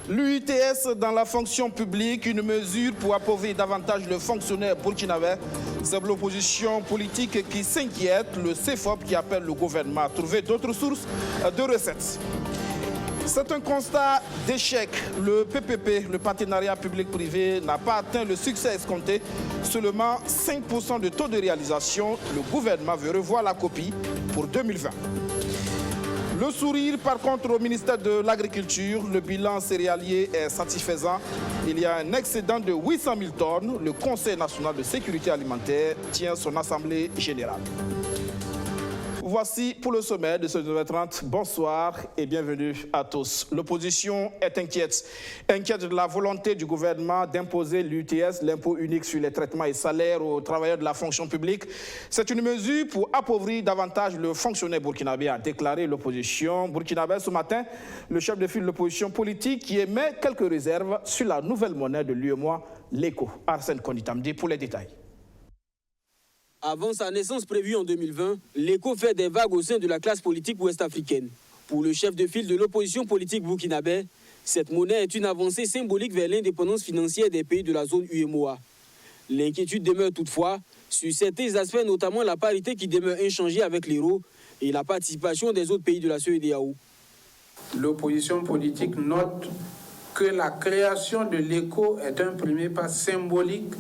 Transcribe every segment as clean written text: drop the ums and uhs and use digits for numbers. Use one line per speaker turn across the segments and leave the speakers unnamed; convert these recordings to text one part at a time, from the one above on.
L'UTS dans la fonction publique, une mesure pour appauvrir davantage le fonctionnaire burkinabé. C'est l'opposition politique qui s'inquiète, le CFOP qui appelle le gouvernement à trouver d'autres sources de recettes. C'est un constat d'échec. Le PPP, le partenariat public-privé, n'a pas atteint le succès escompté. Seulement 5% de taux de réalisation. Le gouvernement veut revoir la copie pour 2020. Le sourire, par contre, au ministère de l'Agriculture, le bilan céréalier est satisfaisant. Il y a un excédent de 800 000 tonnes. Le Conseil national de sécurité alimentaire tient son assemblée générale. Voici pour le sommet de ce 9h30. Bonsoir et bienvenue à tous. L'opposition est inquiète de la volonté du gouvernement d'imposer l'UTS, l'impôt unique sur les traitements et salaires aux travailleurs de la fonction publique. C'est une mesure pour appauvrir davantage le fonctionnaire burkinabé, a déclaré l'opposition burkinabé ce matin. Le chef de file de l'opposition politique qui émet quelques réserves sur la nouvelle monnaie de l'UEMOA, l'ECO. Arsène Konitamdi pour les détails.
Avant sa naissance prévue en 2020, l'ECO fait des vagues au sein de la classe politique ouest-africaine. Pour le chef de file de l'opposition politique burkinabé, cette monnaie est une avancée symbolique vers l'indépendance financière des pays de la zone UEMOA. L'inquiétude demeure toutefois sur certains aspects, notamment la parité qui demeure inchangée avec l'euro et la participation des autres pays de la CEDEAO.
L'opposition politique note que la création de l'ECO est un premier pas symbolique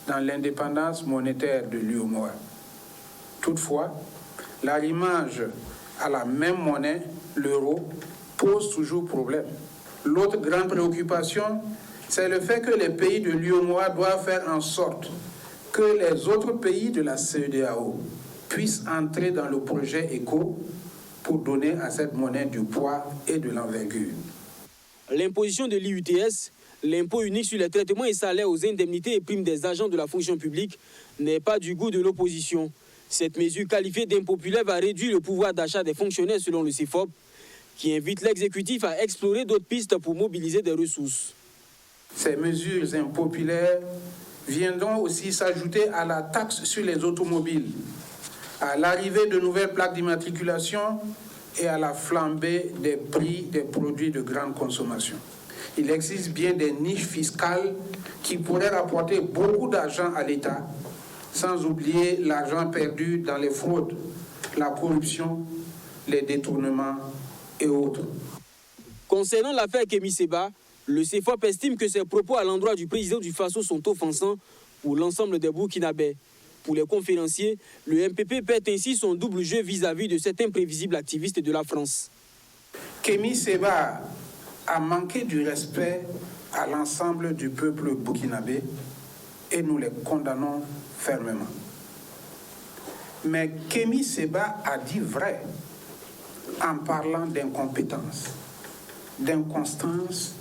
dans l'indépendance monétaire de l'UEMOA. Toutefois, l'arrimage à la même monnaie, l'euro, pose toujours problème. L'autre grande préoccupation, c'est le fait que les pays de l'UEMOA doivent faire en sorte que les autres pays de la CEDEAO puissent entrer dans le projet ECO pour donner à cette monnaie du poids et de l'envergure.
L'imposition de l'IUTS, l'impôt unique sur les traitements et salaires aux indemnités et primes des agents de la fonction publique, n'est pas du goût de l'opposition. Cette mesure qualifiée d'impopulaire va réduire le pouvoir d'achat des fonctionnaires selon le CFOP, qui invite l'exécutif à explorer d'autres pistes pour mobiliser des ressources.
Ces mesures impopulaires viendront aussi s'ajouter à la taxe sur les automobiles, à l'arrivée de nouvelles plaques d'immatriculation et à la flambée des prix des produits de grande consommation. Il existe bien des niches fiscales qui pourraient rapporter beaucoup d'argent à l'État, sans oublier l'argent perdu dans les fraudes, la corruption, les détournements et autres.
Concernant l'affaire Kémi Séba, le CFOP estime que ses propos à l'endroit du président du Faso sont offensants pour l'ensemble des Burkinabés. Pour les conférenciers, le MPP pète ainsi son double jeu vis-à-vis de cet imprévisible activiste de la France.
Kémi Séba a manqué du respect à l'ensemble du peuple burkinabé et nous les condamnons fermement. Mais Kémi Séba a dit vrai en parlant d'incompétence, d'inconstance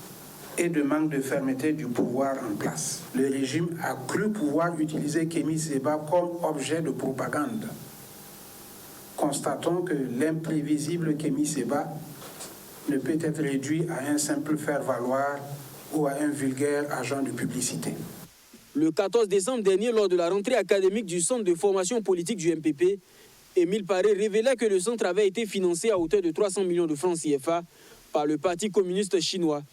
et de manque de fermeté du pouvoir en place. Le régime a cru pouvoir utiliser Kémi Séba comme objet de propagande. Constatons que l'imprévisible Kémi Séba ne peut être réduit à un simple faire-valoir ou à un vulgaire agent de publicité.
Le 14 décembre dernier, lors de la rentrée académique du Centre de formation politique du MPP, Émile Paré révélait que le centre avait été financé à hauteur de 300 millions de francs CFA par le Parti communiste chinois.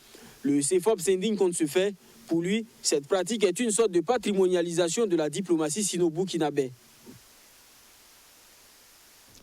Le CFOP s'indigne contre ce fait. Pour lui, cette pratique est une sorte de patrimonialisation de la diplomatie sino-burkinabé.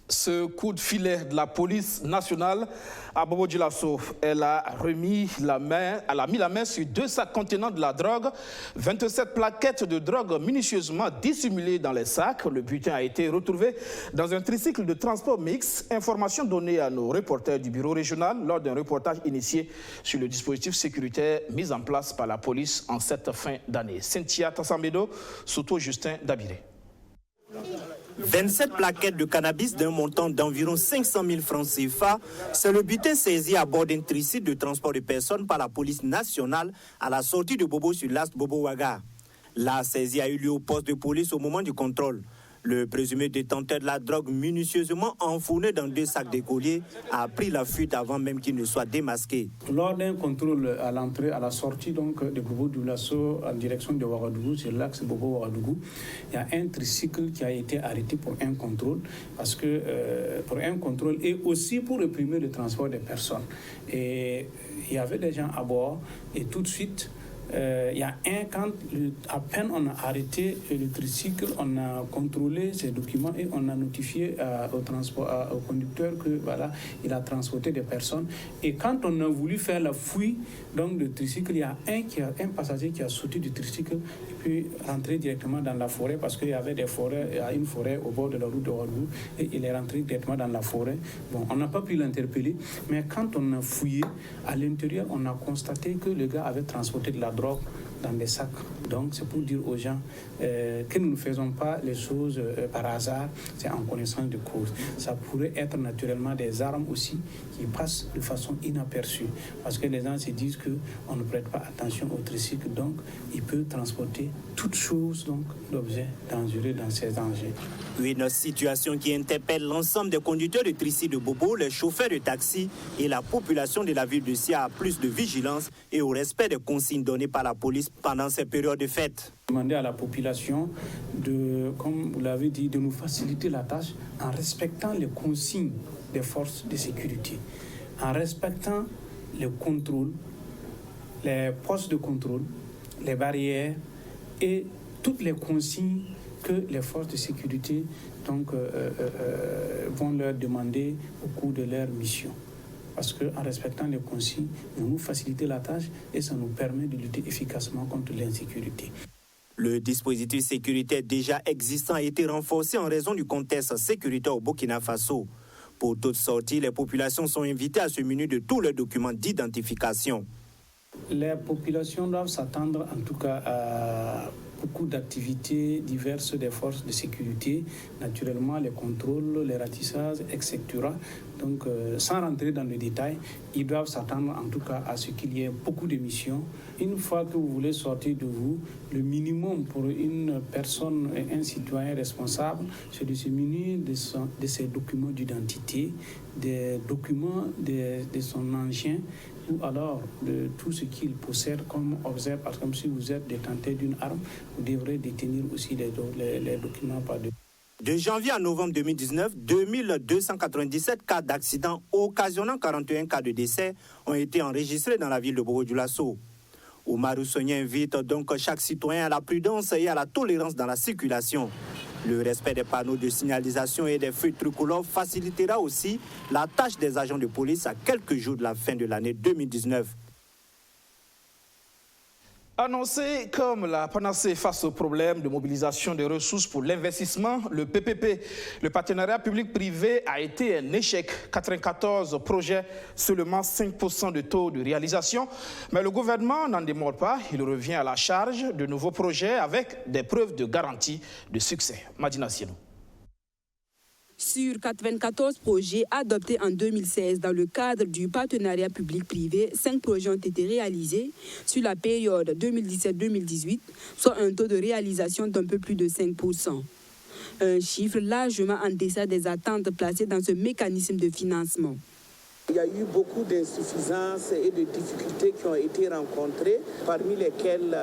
Ce coup de filet de la police nationale à Bobo Dioulasso, elle a mis la main sur 2 sacs contenant de la drogue, 27 plaquettes de drogue minutieusement dissimulées dans les sacs. Le butin a été retrouvé dans un tricycle de transport mixte. Information donnée à nos reporters du bureau régional lors d'un reportage initié sur le dispositif sécuritaire mis en place par la police en cette fin d'année. Cynthia Tassamedo, Souto Justin Dabiré.
27 plaquettes de cannabis d'un montant d'environ 500 000 francs CFA, c'est le butin saisi à bord d'un tricycle de transport de personnes par la police nationale à la sortie de Bobo sur l'Ast Bobo Ouaga. La saisie a eu lieu au poste de police au moment du contrôle. Le présumé détenteur de la drogue minutieusement enfourné dans 2 sacs d'écoliers a pris la fuite avant même qu'il ne soit démasqué.
Lors d'un contrôle à l'entrée, à la sortie donc, de Bobo-Dioulasso en direction de Ouagadougou, sur l'axe Bobo-Ouagadougou, il y a un tricycle qui a été arrêté pour un contrôle, parce que pour un contrôle et aussi pour réprimer le transport des personnes. Et il y avait des gens à bord et tout de suite, il y a à peine on a arrêté le tricycle, on a contrôlé ses documents et on a notifié au conducteur que voilà, il a transporté des personnes. Et quand on a voulu faire la fouille donc du tricycle, il y a un passager qui a sauté du tricycle et puis rentré directement dans la forêt parce qu'il y avait des forêts, il y a une forêt au bord de la route de Ouagadougou et il est rentré directement dans la forêt. Bon, on n'a pas pu l'interpeller, mais quand on a fouillé à l'intérieur, on a constaté que le gars avait transporté de la drogue dans des sacs. Donc c'est pour dire aux gens que nous ne faisons pas les choses par hasard, c'est en connaissance de cause. Ça pourrait être naturellement des armes aussi qui passent de façon inaperçue parce que les gens se disent qu'on ne prête pas attention au tricycle, donc il peut transporter toutes choses d'objets dangereux dans ces engins.
Une situation qui interpelle l'ensemble des conducteurs de tricycle de Bobo, les chauffeurs de taxi et la population de la ville de Sia à plus de vigilance et au respect des consignes données par la police pendant ces périodes de fête.
Demander à la population comme vous l'avez dit, de nous faciliter la tâche en respectant les consignes des forces de sécurité, en respectant les contrôles, les postes de contrôle, les barrières et toutes les consignes que les forces de sécurité vont leur demander au cours de leur mission. Parce qu'en respectant les consignes, nous nous facilitons la tâche et ça nous permet de lutter efficacement contre l'insécurité.
Le dispositif sécuritaire déjà existant a été renforcé en raison du contexte sécuritaire au Burkina Faso. Pour toute sortie, les populations sont invitées à se munir de tous leurs documents d'identification.
Les populations doivent s'attendre en tout cas à beaucoup d'activités diverses des forces de sécurité, naturellement les contrôles, les ratissages, etc. Donc sans rentrer dans le détail, ils doivent s'attendre en tout cas à ce qu'il y ait beaucoup de missions. Une fois que vous voulez sortir de vous, le minimum pour une personne et un citoyen responsable, c'est de se munir de ses documents d'identité, des documents de son engin, ou alors de tout ce qu'il possède comme objet, parce que comme si vous êtes détenteur d'une arme, vous devrez détenir aussi les documents par deux.
De janvier à novembre 2019, 2297 cas d'accidents occasionnant 41 cas de décès ont été enregistrés dans la ville de Bobo-Dioulasso. Oumarou Sogné invite donc chaque citoyen à la prudence et à la tolérance dans la circulation. Le respect des panneaux de signalisation et des feux tricolores facilitera aussi la tâche des agents de police à quelques jours de la fin de l'année 2019.
Annoncé comme la panacée face au problème de mobilisation des ressources pour l'investissement, le PPP, le partenariat public-privé, a été un échec. 94 projets, seulement 5% de taux de réalisation. Mais le gouvernement n'en démord pas. Il revient à la charge de nouveaux projets avec des preuves de garantie de succès. Madina Sienou.
Sur 94 projets adoptés en 2016 dans le cadre du partenariat public-privé, 5 projets ont été réalisés sur la période 2017-2018, soit un taux de réalisation d'un peu plus de 5%. Un chiffre largement en deçà des attentes placées dans ce mécanisme de financement.
Il y a eu beaucoup d'insuffisances et de difficultés qui ont été rencontrées, parmi lesquelles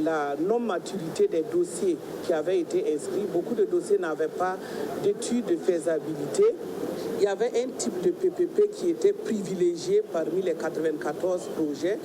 la non-maturité des dossiers qui avaient été inscrits. Beaucoup de dossiers n'avaient pas d'études de faisabilité. Il y avait un type de PPP qui était privilégié parmi les 94 projets,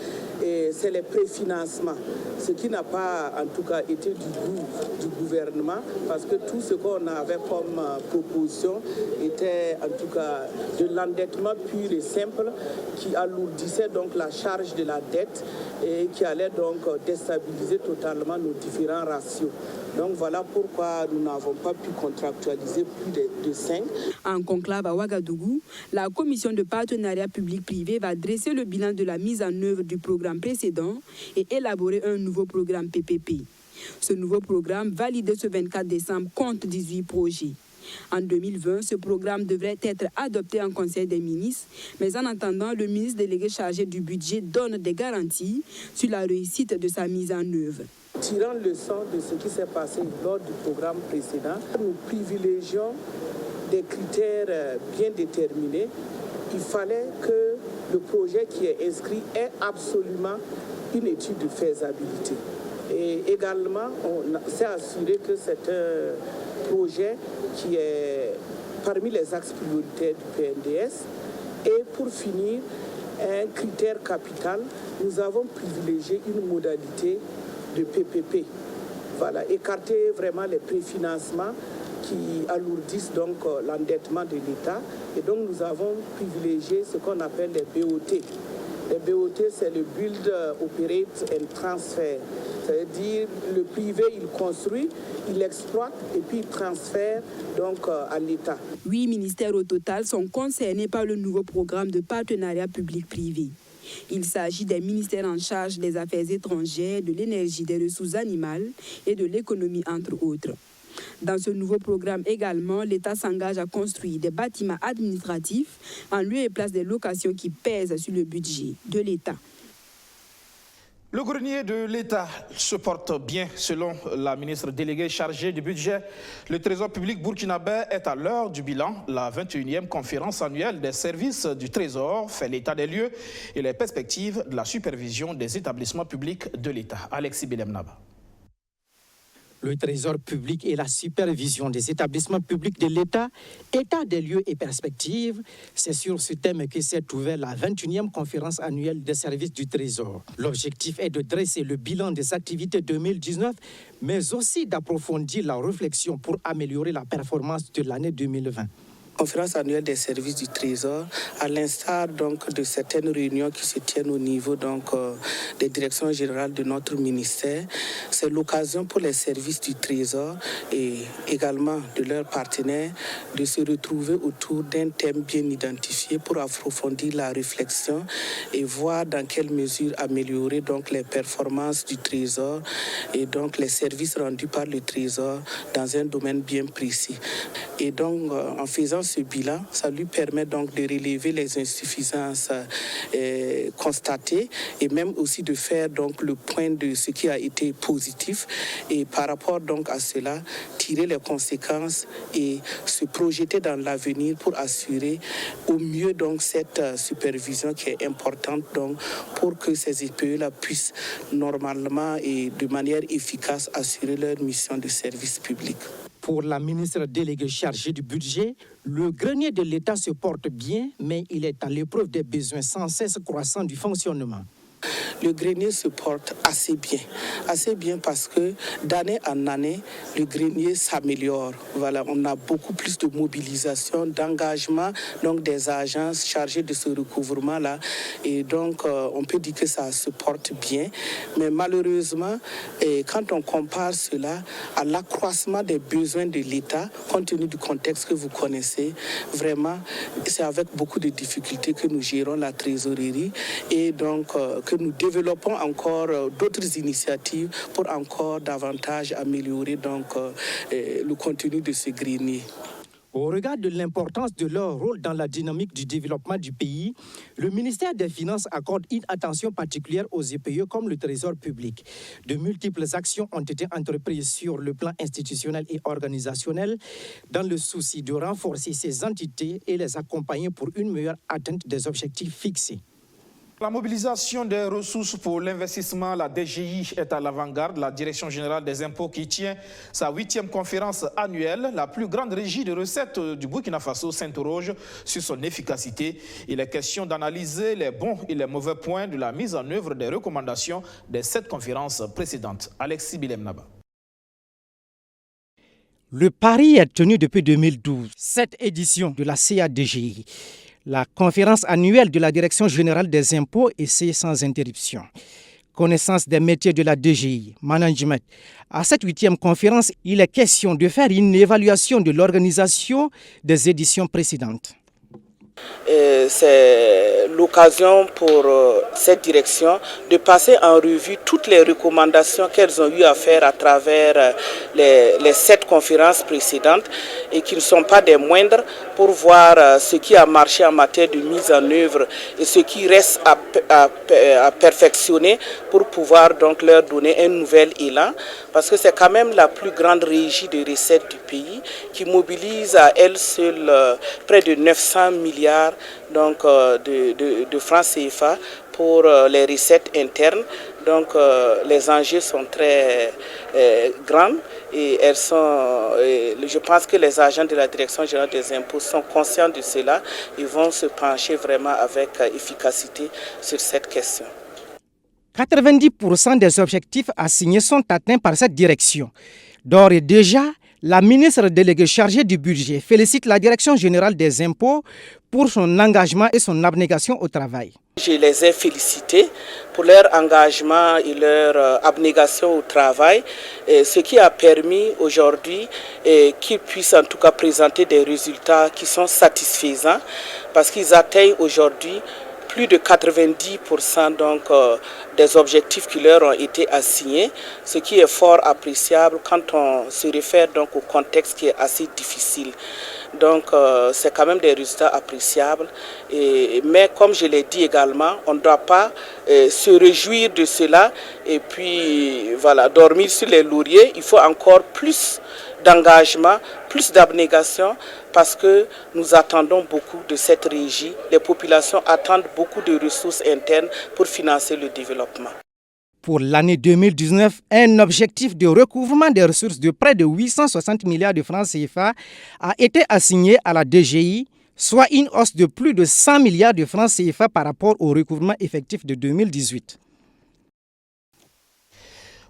et c'est les préfinancements. Ce qui n'a pas, en tout cas, été du goût du gouvernement, parce que tout ce qu'on avait comme proposition était, en tout cas, de l'endettement pur et simple, qui alourdissait donc la charge de la dette et qui allait donc déstabiliser totalement nos différents ratios. Donc voilà pourquoi nous n'avons pas pu contractualiser plus de 5.
En conclave à Ouagadougou, la commission de partenariat public-privé va dresser le bilan de la mise en œuvre du programme précédent et élaborer un nouveau programme PPP. Ce nouveau programme, validé ce 24 décembre, compte 18 projets. En 2020, ce programme devrait être adopté en Conseil des ministres, mais en attendant, le ministre délégué chargé du budget donne des garanties sur la réussite de sa mise en œuvre.
Tirant leçon de ce qui s'est passé lors du programme précédent, nous privilégions des critères bien déterminés. Il fallait que le projet qui est inscrit ait absolument une étude de faisabilité. Et également, on s'est assuré que c'est un projet qui est parmi les axes prioritaires du PNDS. Et pour finir, un critère capital, nous avons privilégié une modalité de PPP. Voilà, écarter vraiment les préfinancements qui alourdissent donc l'endettement de l'État. Et donc nous avons privilégié ce qu'on appelle les BOT. Les BOT, c'est le Build, Operate and Transfer. C'est-à-dire le privé, il construit, il exploite et puis il transfère donc à l'État.
8 ministères au total sont concernés par le nouveau programme de partenariat public-privé. Il s'agit des ministères en charge des affaires étrangères, de l'énergie, des ressources animales et de l'économie, entre autres. Dans ce nouveau programme également, l'État s'engage à construire des bâtiments administratifs en lieu et place des locations qui pèsent sur le budget de l'État.
Le grenier de l'État se porte bien selon la ministre déléguée chargée du budget. Le Trésor public burkinabé est à l'heure du bilan. La 21e conférence annuelle des services du Trésor fait l'état des lieux et les perspectives de la supervision des établissements publics de l'État. Alexis Bilemnaba.
Le Trésor public et la supervision des établissements publics de l'État, état des lieux et perspectives, c'est sur ce thème que s'est ouverte la 21e conférence annuelle des services du Trésor. L'objectif est de dresser le bilan des activités 2019, mais aussi d'approfondir la réflexion pour améliorer la performance de l'année 2020.
Conférence annuelle des services du Trésor, à l'instar donc de certaines réunions qui se tiennent au niveau donc des directions générales de notre ministère, c'est l'occasion pour les services du Trésor et également de leurs partenaires de se retrouver autour d'un thème bien identifié pour approfondir la réflexion et voir dans quelle mesure améliorer donc les performances du Trésor et donc les services rendus par le Trésor dans un domaine bien précis. Et donc en faisant ce bilan, ça lui permet donc de relever les insuffisances constatées et même aussi de faire donc le point de ce qui a été positif et par rapport donc à cela, tirer les conséquences et se projeter dans l'avenir pour assurer au mieux donc cette supervision qui est importante donc pour que ces EPE-là puissent normalement et de manière efficace assurer leur mission de service public.
Pour la ministre déléguée chargée du budget, le grenier de l'État se porte bien, mais il est à l'épreuve des besoins sans cesse croissants du fonctionnement.
Le grenier se porte assez bien parce que d'année en année, le grenier s'améliore. Voilà, on a beaucoup plus de mobilisation, d'engagement donc des agences chargées de ce recouvrement-là. Et donc, on peut dire que ça se porte bien. Mais malheureusement, quand on compare cela à l'accroissement des besoins de l'État, compte tenu du contexte que vous connaissez, vraiment, c'est avec beaucoup de difficultés que nous gérons la trésorerie et donc que nous développons encore d'autres initiatives pour encore davantage améliorer donc, le contenu de ce grenier.
Au regard de l'importance de leur rôle dans la dynamique du développement du pays, le ministère des Finances accorde une attention particulière aux EPE comme le Trésor public. De multiples actions ont été entreprises sur le plan institutionnel et organisationnel dans le souci de renforcer ces entités et les accompagner pour une meilleure atteinte des objectifs fixés.
La mobilisation des ressources pour l'investissement, la DGI est à l'avant-garde. La Direction générale des impôts qui tient sa 8e conférence annuelle, la plus grande régie de recettes du Burkina Faso, s'interroge sur son efficacité. Il est question d'analyser les bons et les mauvais points de la mise en œuvre des recommandations des 7 conférences précédentes. Alexis Bilemnaba.
Le pari est tenu depuis 2012, cette édition de la CADGI. La conférence annuelle de la Direction générale des impôts est sans interruption. Connaissance des métiers de la DGI, management. À cette 8e conférence, il est question de faire une évaluation de l'organisation des éditions précédentes.
c'est l'occasion pour cette direction de passer en revue toutes les recommandations qu'elles ont eu à faire à travers les 7 conférences précédentes et qui ne sont pas des moindres, pour voir ce qui a marché en matière de mise en œuvre et ce qui reste à perfectionner pour pouvoir donc leur donner un nouvel élan, parce que c'est quand même la plus grande régie de recettes du pays qui mobilise à elle seule près de 900 milliards donc, de francs CFA pour les recettes internes. Donc les enjeux sont très grands et je pense que les agents de la Direction générale des impôts sont conscients de cela et vont se pencher vraiment avec efficacité sur cette question.
90% des objectifs assignés sont atteints par cette direction. D'ores et déjà, la ministre déléguée chargée du budget félicite la Direction générale des impôts pour son engagement et son abnégation au travail.
Je les ai félicités pour leur engagement et leur abnégation au travail, ce qui a permis aujourd'hui qu'ils puissent en tout cas présenter des résultats qui sont satisfaisants, parce qu'ils atteignent aujourd'hui plus de 90% donc, des objectifs qui leur ont été assignés, ce qui est fort appréciable quand on se réfère donc, au contexte qui est assez difficile. Donc c'est quand même des résultats appréciables. Mais comme je l'ai dit également, on ne doit pas se réjouir de cela et puis voilà, dormir sur les lauriers. Il faut encore plus d'engagement, plus d'abnégation, parce que nous attendons beaucoup de cette régie. Les populations attendent beaucoup de ressources internes pour financer le développement.
Pour l'année 2019, un objectif de recouvrement des ressources de près de 860 milliards de francs CFA a été assigné à la DGI, soit une hausse de plus de 100 milliards de francs CFA par rapport au recouvrement effectif de 2018.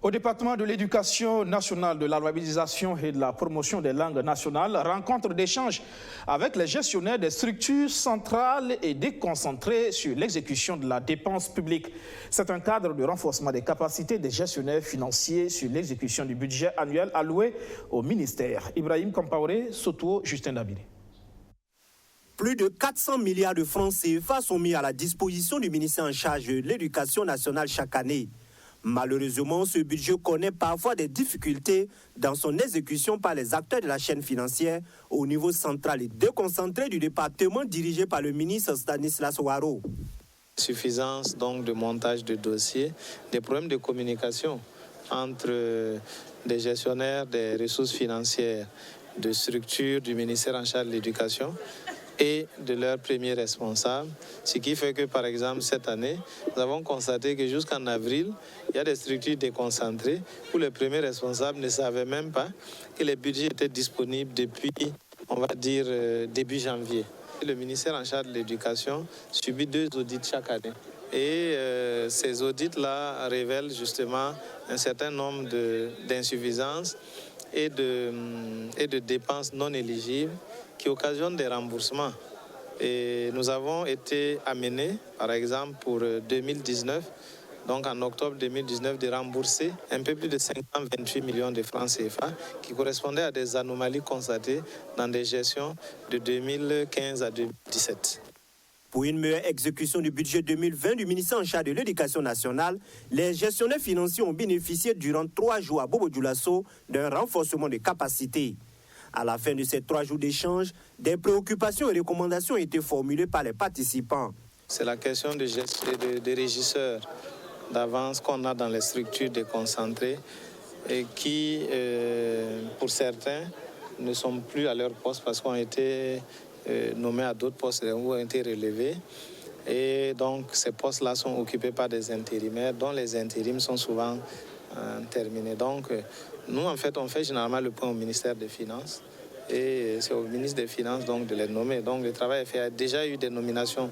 Au département de l'éducation nationale, de l'alphabétisation et de la promotion des langues nationales, rencontre d'échange avec les gestionnaires des structures centrales et déconcentrées sur l'exécution de la dépense publique. C'est un cadre de renforcement des capacités des gestionnaires financiers sur l'exécution du budget annuel alloué au ministère. Ibrahim Compaoré, Soto, Justin Dabiri.
Plus de 400 milliards de francs CFA sont mis à la disposition du ministère en charge de l'éducation nationale chaque année. Malheureusement, ce budget connaît parfois des difficultés dans son exécution par les acteurs de la chaîne financière au niveau central et déconcentré du département dirigé par le ministre Stanislas Waro.
Suffisance donc de montage de dossiers, des problèmes de communication entre des gestionnaires des ressources financières de structures du ministère en charge de l'éducation et de leurs premiers responsables. Ce qui fait que, par exemple, cette année, nous avons constaté que jusqu'en avril, il y a des structures déconcentrées où les premiers responsables ne savaient même pas que les budgets étaient disponibles depuis, on va dire, début janvier. Le ministère en charge de l'éducation subit 2 audits chaque année. Et ces audits-là révèlent justement un certain nombre d'insuffisances et de dépenses non éligibles qui occasionnent des remboursements. Et nous avons été amenés, par exemple, pour 2019, donc en octobre 2019, de rembourser un peu plus de 528 millions de francs CFA qui correspondaient à des anomalies constatées dans des gestions de 2015 à 2017.
Pour une meilleure exécution du budget 2020 du ministère en charge de l'éducation nationale, les gestionnaires financiers ont bénéficié durant 3 jours à Bobo-Dioulasso d'un renforcement des capacités. À la fin de ces 3 jours d'échange, des préoccupations et recommandations ont été formulées par les participants.
C'est la question des régisseurs d'avance qu'on a dans les structures déconcentrées et qui, pour certains, ne sont plus à leur poste parce qu'on a été nommés à d'autres postes ou ont été relevés. Et donc, ces postes-là sont occupés par des intérimaires dont les intérims sont souvent terminés. Donc, nous, en fait, on fait généralement le point au ministère des Finances et c'est au ministre des Finances donc, de les nommer. Donc, le travail est fait. Il y a déjà eu des nominations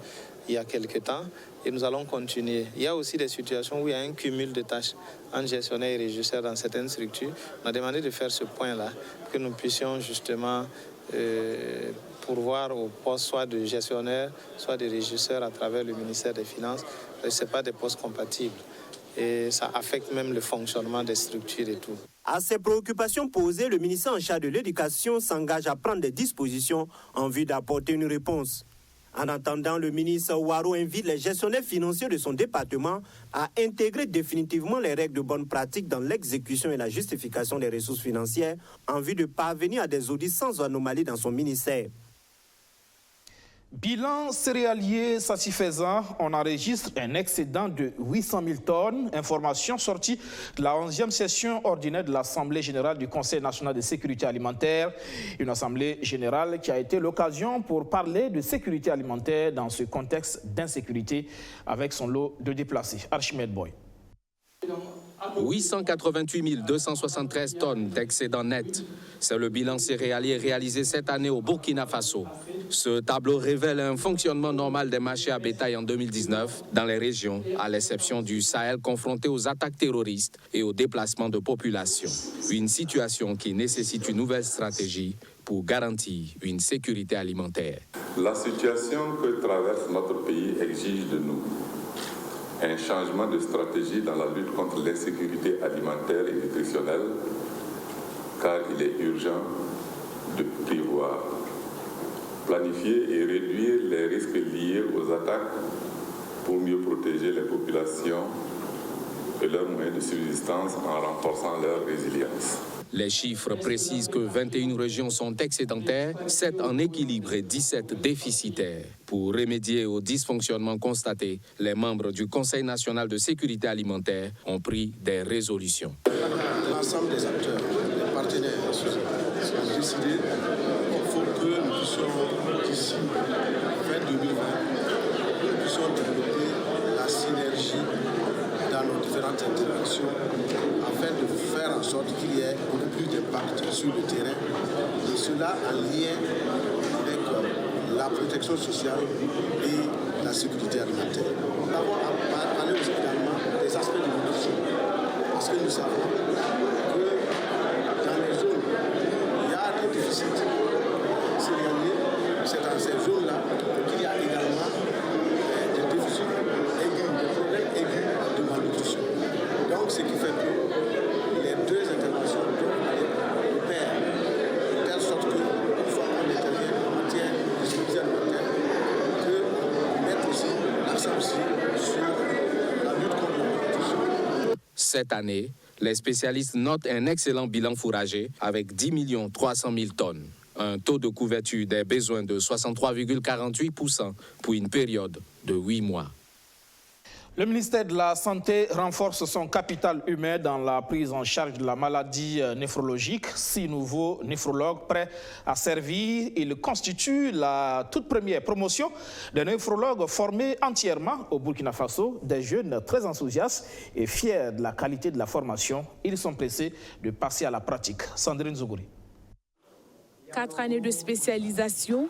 il y a quelques temps et nous allons continuer. Il y a aussi des situations où il y a un cumul de tâches entre gestionnaires et régisseurs dans certaines structures. On a demandé de faire ce point-là, que nous puissions justement pourvoir au poste soit de gestionnaire, soit de régisseur à travers le ministère des Finances. Ce ne sont pas des postes compatibles. Et ça affecte même le fonctionnement des structures et tout.
À ces préoccupations posées, le ministère en charge de l'éducation s'engage à prendre des dispositions en vue d'apporter une réponse. En attendant, le ministre Ouaro invite les gestionnaires financiers de son département à intégrer définitivement les règles de bonne pratique dans l'exécution et la justification des ressources financières en vue de parvenir à des audits sans anomalie dans son ministère.
Bilan céréalier satisfaisant, on enregistre un excédent de 800 000 tonnes. Information sortie de la 11e session ordinaire de l'Assemblée générale du Conseil national de sécurité alimentaire. Une assemblée générale qui a été l'occasion pour parler de sécurité alimentaire dans ce contexte d'insécurité avec son lot de déplacés. Archimède Boy.
888 273 tonnes d'excédent net. C'est le bilan céréalier réalisé cette année au Burkina Faso. Ce tableau révèle un fonctionnement normal des marchés à bétail en 2019 dans les régions, à l'exception du Sahel confronté aux attaques terroristes et au déplacement de population. Une situation qui nécessite une nouvelle stratégie pour garantir une sécurité alimentaire.
La situation que traverse notre pays exige de nous un changement de stratégie dans la lutte contre l'insécurité alimentaire et nutritionnelle, car il est urgent de prévoir, planifier et réduire les risques liés aux attaques pour mieux protéger les populations et leurs moyens de subsistance en renforçant leur résilience.
Les chiffres précisent que 21 régions sont excédentaires, 7 en équilibre et 17 déficitaires. Pour remédier aux dysfonctionnements constatés, les membres du Conseil national de sécurité alimentaire ont pris des résolutions.
L'ensemble des acteurs, des partenaires ont décidé qu'il faut que nous puissions, d'ici fin 2020, nous puissions développer la synergie dans nos différentes interventions afin de faire en sorte qu'il y ait beaucoup plus d'impact sur le terrain et cela en lien avec la protection sociale et la sécurité alimentaire. Nous avons parlé aussi également des aspects de nutrition parce que nous savons que dans les zones où il y a des déficits céréaliers, c'est dans ces zones-là qu'il y a également des déficits aigus, des problèmes aigus de malnutrition. Donc ce qui fait que les deux interventions doivent aller de pair, de telle sorte que, une fois qu'on intervient en matière de sécurité alimentaire, que mettre aussi l'accent aussi sur la lutte contre la malnutrition.
Cette année, les spécialistes notent un excellent bilan fourragé avec 10 300 000 tonnes. Un taux de couverture des besoins de 63,48% pour une période de 8 mois.
Le ministère de la Santé renforce son capital humain dans la prise en charge de la maladie néphrologique. 6 nouveaux néphrologues prêts à servir. Ils constituent la toute première promotion de néphrologues formés entièrement au Burkina Faso. Des jeunes très enthousiastes et fiers de la qualité de la formation. Ils sont pressés de passer à la pratique. Sandrine Zougouri.
4 années de spécialisation,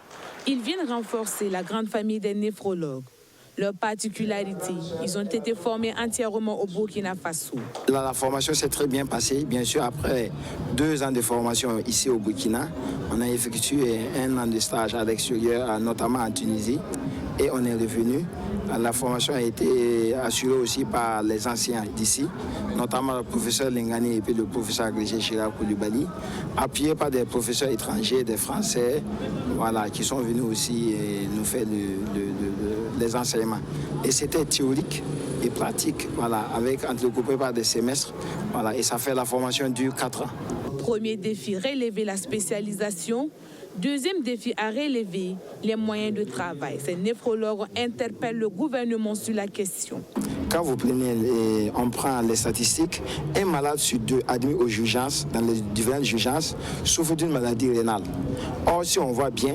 ils viennent renforcer la grande famille des néphrologues. Leur particularité, ils ont été formés entièrement au Burkina Faso.
La formation s'est très bien passée. Bien sûr, après 2 ans de formation ici au Burkina, on a effectué 1 an de stage à l'extérieur, notamment en Tunisie, et on est revenu. La formation a été assurée aussi par les anciens d'ici, notamment le professeur Lengani et puis le professeur agrégé Chirac Koulibaly, appuyé par des professeurs étrangers, des Français, voilà, qui sont venus aussi nous faire les enseignements. Et c'était théorique et pratique, voilà, avec entrecoupé par des semestres, voilà, et ça fait la formation dure 4 ans.
Premier défi, relever la spécialisation. Deuxième défi à relever, les moyens de travail. Ces néphrologues interpellent le gouvernement sur la question.
Quand vous prenez, on prend les statistiques, un malade sur 2 admis aux urgences, dans les différentes urgences, souffre d'une maladie rénale. Or, si on voit bien,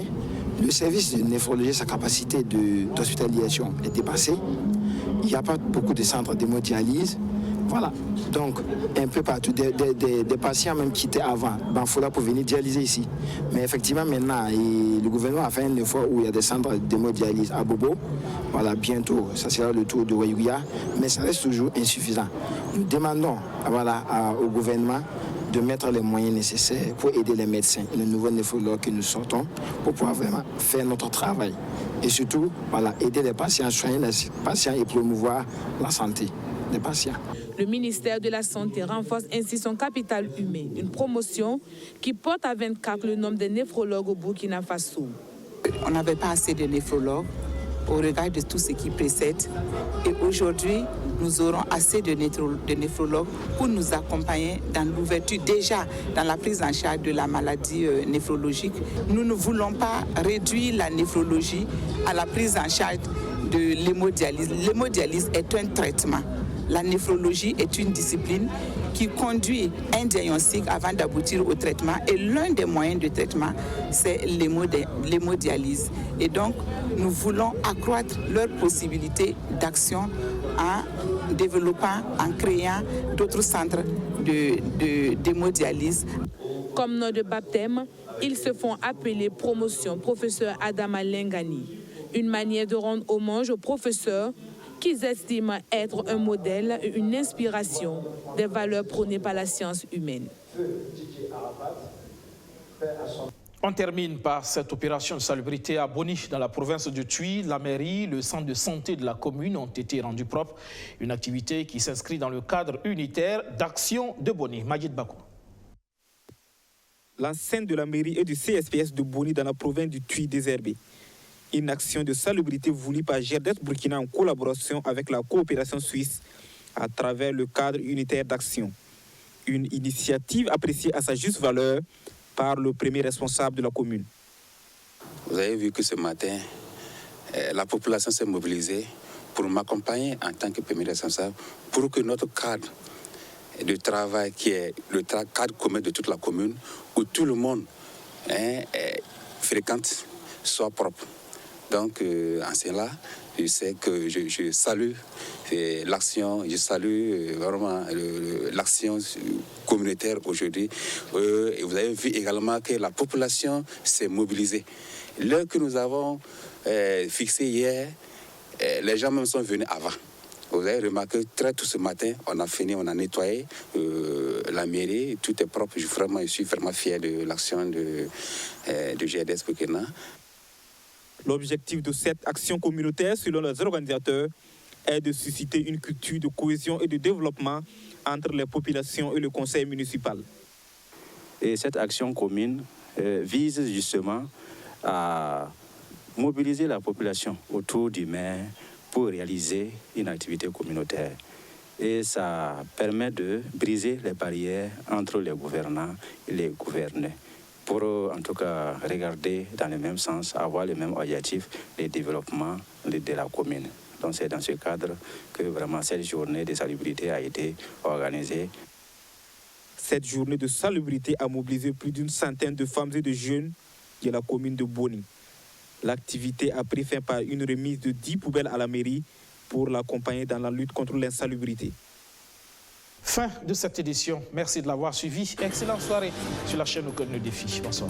le service de néphrologie, sa capacité d'hospitalisation est dépassée. Il n'y a pas beaucoup de centres d'hémodialyse. Voilà, donc un peu partout, des patients même qui étaient avant Banfoula pour venir dialyser ici. Mais effectivement maintenant, le gouvernement a fait un effort où il y a des centres d'hémodialyse à Bobo. Voilà, bientôt, ça sera le tour de Waïouya, mais ça reste toujours insuffisant. Nous demandons au gouvernement de mettre les moyens nécessaires pour aider les médecins et les nouveaux néphrologues que nous sortons pour pouvoir vraiment faire notre travail. Et surtout, aider les patients, soigner les patients et promouvoir la santé des patients.
Le ministère de la Santé renforce ainsi son capital humain, une promotion qui porte à 24 le nombre de néphrologues au Burkina Faso.
on n'avait pas assez de néphrologues au regard de tout ce qui précède. Et aujourd'hui, nous aurons assez de néphrologues pour nous accompagner dans l'ouverture, déjà dans la prise en charge de la maladie néphrologique. Nous ne voulons pas réduire la néphrologie à la prise en charge de l'hémodialyse. L'hémodialyse est un traitement. La néphrologie est une discipline qui conduit un diagnostic avant d'aboutir au traitement. Et l'un des moyens de traitement, c'est l'hémodialyse. Et donc, nous voulons accroître leurs possibilités d'action en développant, en créant d'autres centres d'hémodialyse.
Comme nom de baptême, ils se font appeler promotion professeur Adama Lengani. Une manière de rendre hommage aux professeurs qu'ils estiment être un modèle et une inspiration des valeurs prônées par la science humaine.
On termine par cette opération de salubrité à Boni, dans la province de Tuy. La mairie, le centre de santé de la commune ont été rendus propres. Une activité qui s'inscrit dans le cadre unitaire d'action de Boni. Majid Bakou.
L'enceinte de la mairie et du CSPS de Boni dans la province du Tuy désherbée. Une action de salubrité voulue par GERDES Burkina en collaboration avec la coopération suisse à travers le cadre unitaire d'action. Une initiative appréciée à sa juste valeur par le premier responsable de la commune.
Vous avez vu que ce matin, la population s'est mobilisée pour m'accompagner en tant que premier responsable pour que notre cadre de travail, qui est le cadre commun de toute la commune, où tout le monde fréquente, soit propre. Donc, en cela, je sais que je salue l'action, je salue vraiment l'action communautaire aujourd'hui. Et vous avez vu également que la population s'est mobilisée. L'heure que nous avons fixée hier, les gens même sont venus avant. Vous avez remarqué, très tôt ce matin, on a fini, on a nettoyé la mairie, tout est propre. Je suis vraiment fier de l'action de GERDES Burkina.
L'objectif de cette action communautaire, selon les organisateurs, est de susciter une culture de cohésion et de développement entre les populations et le conseil municipal.
Et cette action commune vise justement à mobiliser la population autour du maire pour réaliser une activité communautaire. Et ça permet de briser les barrières entre les gouvernants et les gouvernés, pour en tout cas regarder dans le même sens, avoir le même objectif, le développement de la commune. Donc c'est dans ce cadre que vraiment cette journée de salubrité a été organisée.
Cette journée de salubrité a mobilisé plus d'une centaine de femmes et de jeunes de la commune de Boni. L'activité a pris fin par une remise de 10 poubelles à la mairie pour l'accompagner dans la lutte contre l'insalubrité.
Fin de cette édition. Merci de l'avoir suivi. Excellente soirée sur la chaîne Au Cœur du Défi. Bonsoir.